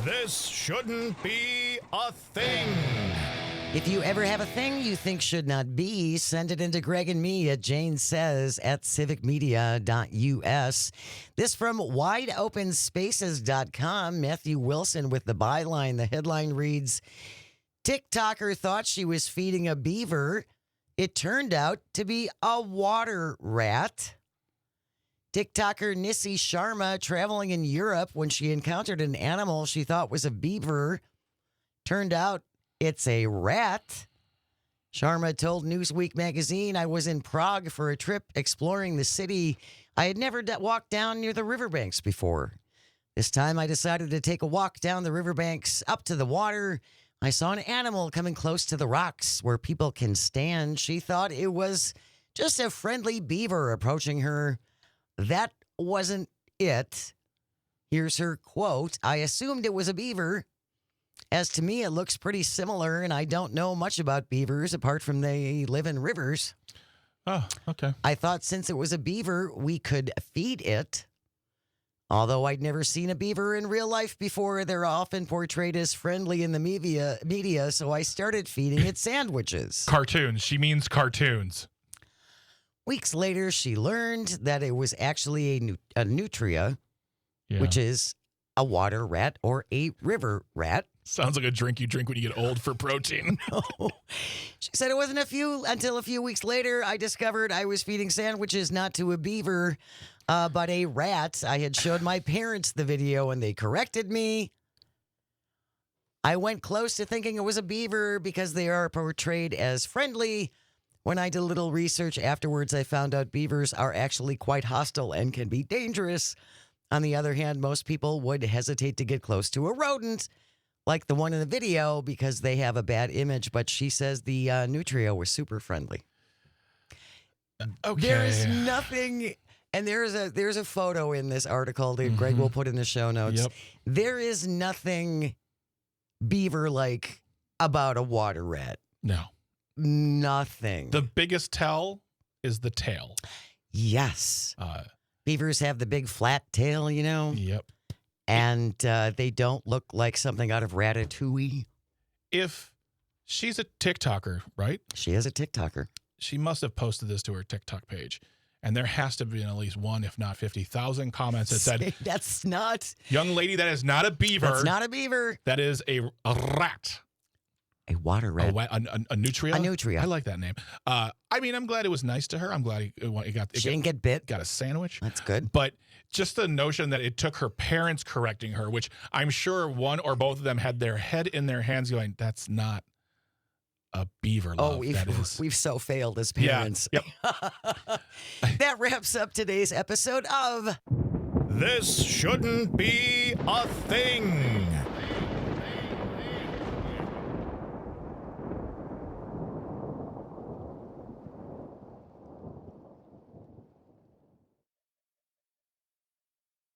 This shouldn't be a thing. If you ever have a thing you think should not be, send it into Greg and me at janesays at civicmedia.us. This from wideopenspaces.com. Matthew Wilson with the byline. The headline reads, TikToker thought she was feeding a beaver. It turned out to be a water rat. TikToker Nissi Sharma traveling in Europe when she encountered an animal she thought was a beaver. Turned out it's a rat. Sharma told Newsweek magazine, I was in Prague for a trip exploring the city. I had never walked down near the riverbanks before. This time I decided to take a walk down the riverbanks up to the water. I saw an animal coming close to the rocks where people can stand. She thought it was just a friendly beaver approaching her. That wasn't it. Here's her quote. I assumed it was a beaver. As to me, it looks pretty similar, and I don't know much about beavers apart from they live in rivers. Oh, okay. I thought since it was a beaver, we could feed it. Although I'd never seen a beaver in real life before, they're often portrayed as friendly in the media, so I started feeding it sandwiches. Cartoons. She means cartoons. Weeks later, she learned that it was actually a nutria, which is a water rat or a river rat. Sounds like a drink you drink when you get old for protein. She said it wasn't until a few weeks later I discovered I was feeding sandwiches not to a beaver, but a rat. I had showed my parents the video and they corrected me. I went close to thinking it was a beaver because they are portrayed as friendly. When I did a little research afterwards, I found out beavers are actually quite hostile and can be dangerous. On the other hand, most people would hesitate to get close to a rodent like the one in the video because they have a bad image. But she says the nutria was super friendly. Okay. There is nothing, and there's a photo in this article that Greg will put in the show notes. Yep. There is nothing beaver-like about a water rat. No. Nothing. The biggest tell is the tail. Yes. Beavers have the big flat tail, you know? Yep. And they don't look like something out of Ratatouille. If she's a TikToker, right? She is a TikToker. She must have posted this to her TikTok page. And there has to be at least one, if not 50,000 comments that said, that's not. young lady, that is not a beaver. That's not a beaver. That is a rat. A water rat. A nutria? A nutria. I like that name. I mean, I'm glad it was nice to her. I'm glad She didn't get bit. got a sandwich. That's good. But just the notion that it took her parents correcting her, which I'm sure one or both of them had their head in their hands going, that's not a beaver, love. We've so failed as parents. Yeah. That wraps up today's episode of This Shouldn't Be a Thing.